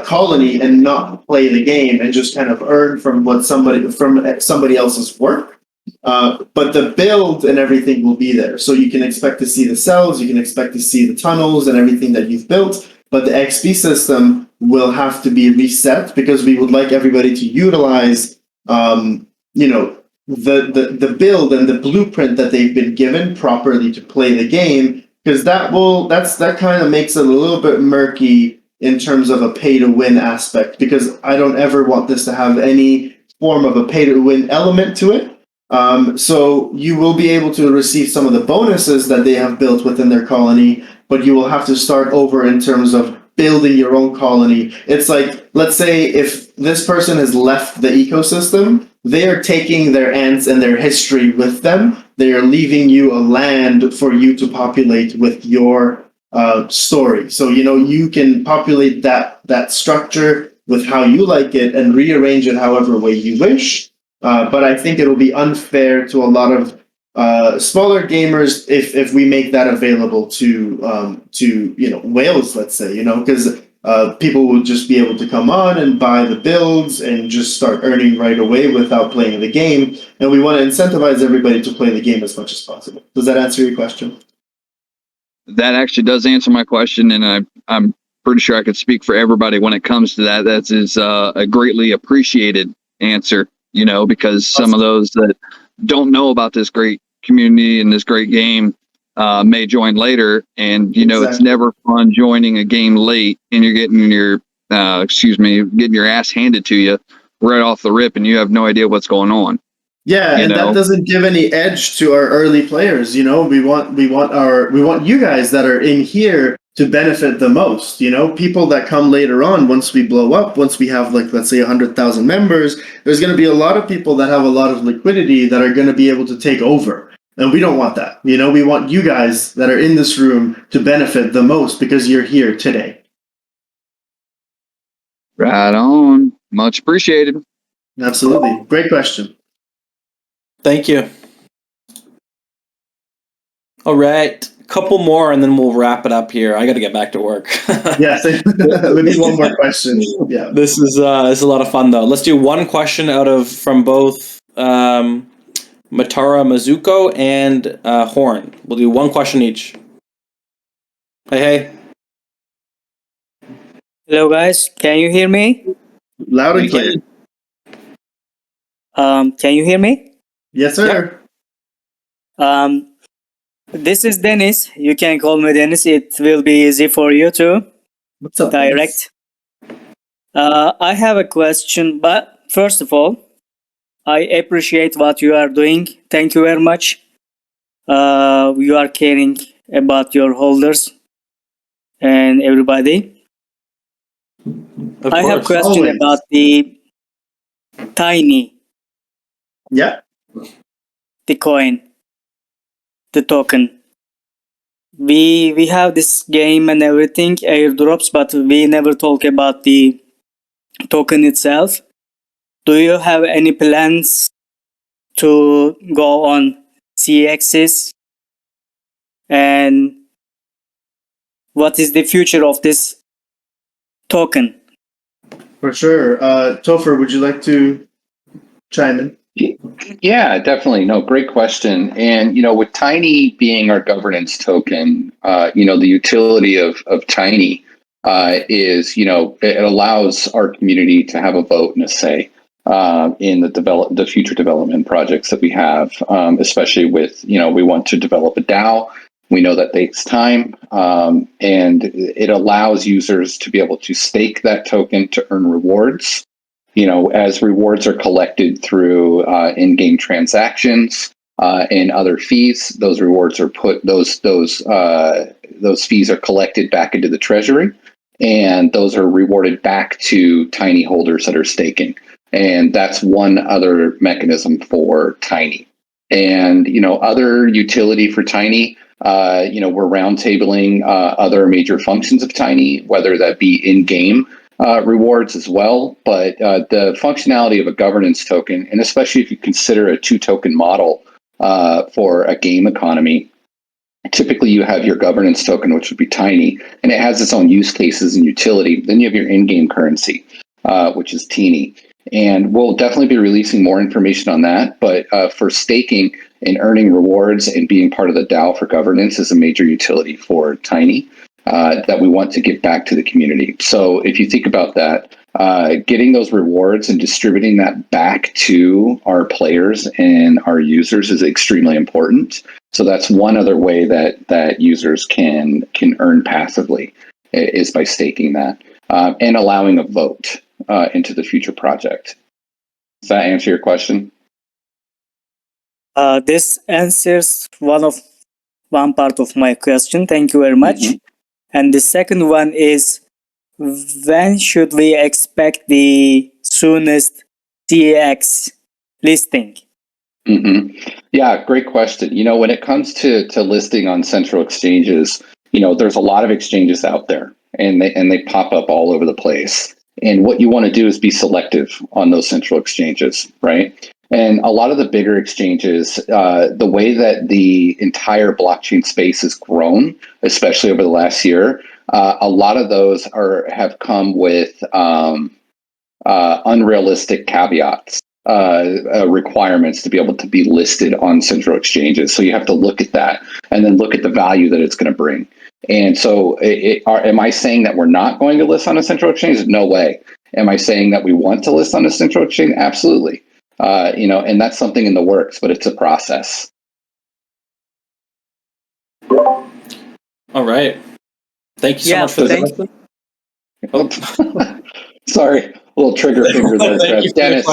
Speaker 1: colony and not play the game and just kind of earn from somebody else's work. But the build and everything will be there. So you can expect to see the cells, you can expect to see the tunnels and everything that you've built, but the XP system will have to be reset because we would like everybody to utilize the build and the blueprint that they've been given properly to play the game, because that kind of makes it a little bit murky in terms of a pay to win aspect, because I don't ever want this to have any form of a pay to win element to it. So you will be able to receive some of the bonuses that they have built within their colony, but you will have to start over in terms of building your own colony. It's like, let's say if this person has left the ecosystem, they are taking their ants and their history with them. They are leaving you a land for you to populate with your story. So, you can populate that structure with how you like it and rearrange it however way you wish. But I think it'll be unfair to a lot of smaller gamers if we make that available to whales, let's say, because people will just be able to come on and buy the builds and just start earning right away without playing the game. And we want to incentivize everybody to play the game as much as possible. Does that answer your question?
Speaker 10: That actually does answer my question, and I'm pretty sure I could speak for everybody when it comes to that. That is a greatly appreciated answer, because some of those that don't know about this great community and this great game may join later, and
Speaker 1: Exactly.
Speaker 10: It's never fun joining a game late and you're getting your getting your ass handed to you right off the rip and you have no idea what's going on.
Speaker 1: Yeah, and that doesn't give any edge to our early players. We want you guys that are in here to benefit the most. People that come later on, once we blow up, once we have let's say 100,000 members, there's going to be a lot of people that have a lot of liquidity that are going to be able to take over. And we don't want that. We want you guys that are in this room to benefit the most because you're here today.
Speaker 10: Right on. Much appreciated.
Speaker 1: Absolutely. Great question.
Speaker 3: Thank you. All right, a couple more, and then we'll wrap it up here. I got to get back to work.
Speaker 1: Yes, we need one more question. Yeah,
Speaker 3: this is a lot of fun though. Let's do one question from both Matara Mizuko and Horn. We'll do one question each. Hey.
Speaker 11: Hello guys, can you hear me?
Speaker 1: Loud and clear.
Speaker 11: Can you hear me?
Speaker 1: Yes, sir.
Speaker 11: This is Dennis. You can call me Dennis. It will be easy for you to
Speaker 1: What's up,
Speaker 11: direct. I have a question, but first of all, I appreciate what you are doing. Thank you very much. You are caring about your holders and everybody.
Speaker 3: Of
Speaker 11: I have a
Speaker 3: course.
Speaker 11: question
Speaker 1: Always.
Speaker 11: about the Tiny,
Speaker 1: Yeah.
Speaker 11: the coin, the token. We have this game and everything, airdrops, but we never talk about the token itself. Do you have any plans to go on CXs? And what is the future of this token?
Speaker 1: For sure. Topher, would you like to chime in?
Speaker 8: Yeah, definitely. No, great question. And, with Tiny being our governance token, the utility of Tiny is, it allows our community to have a vote and a say in the future development projects that we have, especially with, we want to develop a DAO. We know that takes time, and it allows users to be able to stake that token to earn rewards. As rewards are collected through in-game transactions and other fees, those rewards are those fees are collected back into the treasury, and those are rewarded back to Tiny holders that are staking. And that's one other mechanism for Tiny. And other utility for Tiny. We're roundtabling other major functions of Tiny, whether that be in-game rewards as well, but the functionality of a governance token, and especially if you consider a two-token model for a game economy, typically you have your governance token, which would be Tiny, and it has its own use cases and utility. Then you have your in-game currency, which is Teeny. And we'll definitely be releasing more information on that, but for staking and earning rewards and being part of the DAO for governance is a major utility for Tiny. That we want to give back to the community. So if you think about that, getting those rewards and distributing that back to our players and our users is extremely important. So that's one other way that users can earn passively is by staking that and allowing a vote into the future project. Does that answer your question?
Speaker 11: This answers one part of my question. Thank you very much.
Speaker 8: Mm-hmm.
Speaker 11: And the second one is, when should we expect the soonest CX listing?
Speaker 8: Mm-hmm. Yeah, great question. When it comes to listing on central exchanges, there's a lot of exchanges out there, and they pop up all over the place. And what you want to do is be selective on those central exchanges, right? And a lot of the bigger exchanges, the way that the entire blockchain space has grown, especially over the last year, a lot of those have come with unrealistic caveats, requirements to be able to be listed on central exchanges. So you have to look at that and then look at the value that it's going to bring. And so am I saying that we're not going to list on a central exchange? No way. Am I saying that we want to list on a central exchange? Absolutely. And that's something in the works, but it's a process.
Speaker 3: All right. Thank you so much for the
Speaker 8: question. Sorry, a little trigger finger there, Trev. Dennis.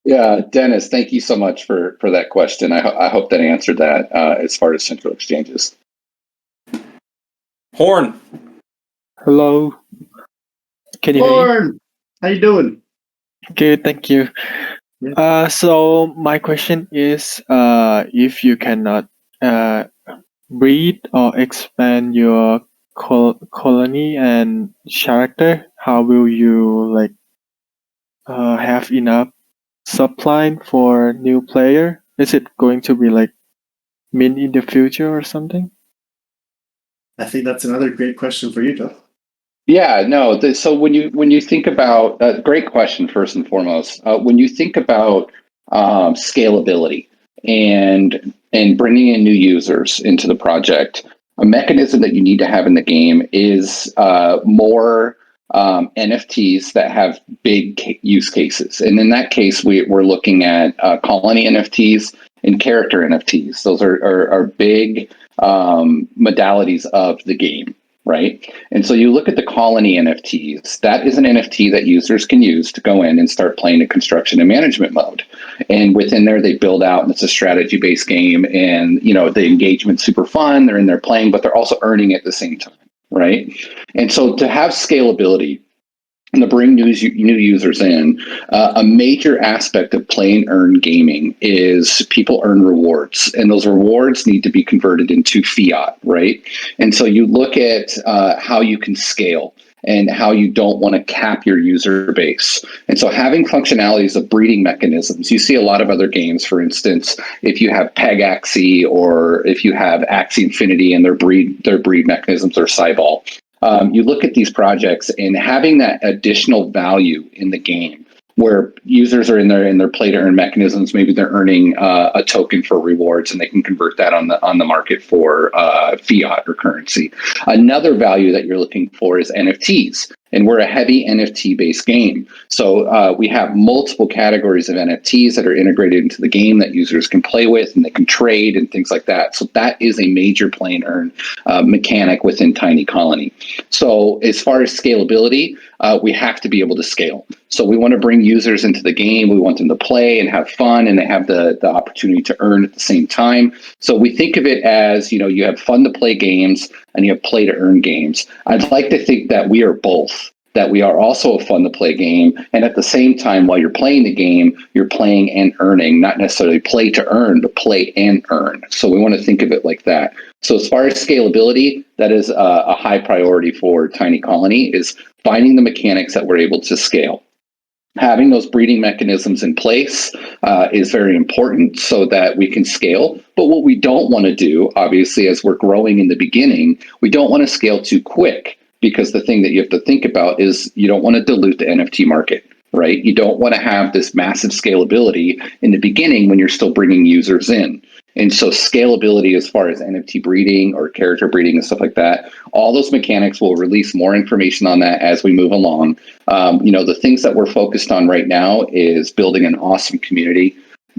Speaker 8: Yeah, Dennis, thank you so much for that question. I hope that answered that as far as central exchanges.
Speaker 3: Horn.
Speaker 5: Hello. Can you hear me?
Speaker 1: Horn, how you doing?
Speaker 5: Good, thank you. So my question is, if you cannot breed or expand your colony and character, how will you have enough supply for new player? Is it going to be mint in the future or something?
Speaker 1: I think that's another great question for you, Joe.
Speaker 8: Yeah, no. So when you think about great question first and foremost, when you think about scalability and bringing in new users into the project, a mechanism that you need to have in the game is more NFTs that have big use cases. And in that case, we're looking at colony NFTs and character NFTs. Those are big modalities of the game, right? And so you look at the colony NFTs, that is an NFT that users can use to go in and start playing a construction and management mode. And within there, they build out, and it's a strategy-based game, and the engagement's super fun. They're in there playing, but they're also earning at the same time, right? And so to have scalability and to bring new users in, a major aspect of play and earn gaming is people earn rewards, and those rewards need to be converted into fiat, right? And so you look at how you can scale and how you don't want to cap your user base. And so having functionalities of breeding mechanisms, you see a lot of other games, for instance, if you have Peg Axie or if you have Axie Infinity and their breed mechanisms or Cyball. You look at these projects and having that additional value in the game where users are in their play to earn mechanisms, maybe they're earning a token for rewards and they can convert that on the market for fiat or currency. Another value that you're looking for is NFTs. And we're a heavy NFT based game. So we have multiple categories of NFTs that are integrated into the game that users can play with and they can trade and things like that. So that is a major play and earn mechanic within Tiny Colony. So as far as scalability, we have to be able to scale. So we want to bring users into the game. We want them to play and have fun, and they have the opportunity to earn at the same time. So we think of it as, you have fun to play games and you have play to earn games. I'd like to think that we are both, that we are also a fun to play game. And at the same time, while you're playing the game, you're playing and earning, not necessarily play to earn, but play and earn. So we want to think of it like that. So as far as scalability, that is a high priority for Tiny Colony, is finding the mechanics that we're able to scale. Having those breeding mechanisms in place is very important so that we can scale. But what we don't want to do, obviously, as we're growing in the beginning, we don't want to scale too quick, because the thing that you have to think about is you don't want to dilute the NFT market, right? You don't want to have this massive scalability in the beginning when you're still bringing users in. And so scalability as far as NFT breeding or character breeding and stuff like that, all those mechanics, will release more information on that as we move along. The things that we're focused on right now is building an awesome community,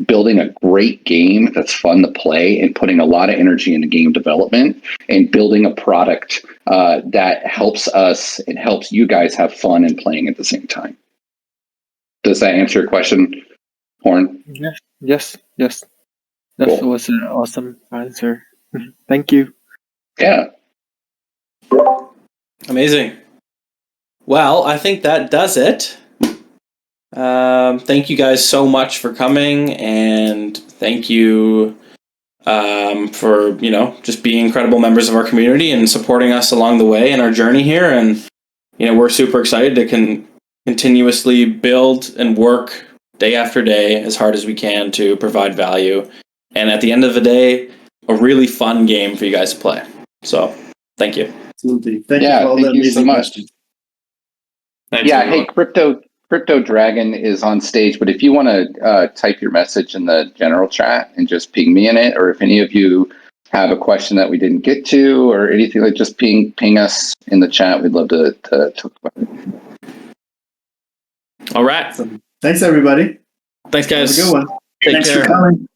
Speaker 8: building a great game that's fun to play, and putting a lot of energy into game development, and building a product that helps us and helps you guys have fun and playing at the same time. Does that answer your question, Horn?
Speaker 5: Yes. That
Speaker 8: Cool.
Speaker 5: was an awesome answer. Thank you.
Speaker 8: Yeah.
Speaker 3: Amazing. Well, I think that does it. Thank you guys so much for coming, and thank you for just being incredible members of our community and supporting us along the way in our journey here. And we're super excited to continuously build and work day after day as hard as we can to provide value, and at the end of the day, a really fun game for you guys to play. So thank you.
Speaker 1: Absolutely. Thank you for all the amazing questions.
Speaker 2: Thanks,
Speaker 8: Yeah,
Speaker 2: everyone.
Speaker 8: hey, Crypto Dragon is on stage, but if you want to type your message in the general chat and just ping me in it, or if any of you have a question that we didn't get to or anything, like just ping us in the chat. We'd love to talk about it.
Speaker 2: All right.
Speaker 1: Thanks, everybody.
Speaker 3: Thanks, guys.
Speaker 1: Have a good one.
Speaker 3: Take
Speaker 1: Thanks
Speaker 3: care.
Speaker 1: for coming.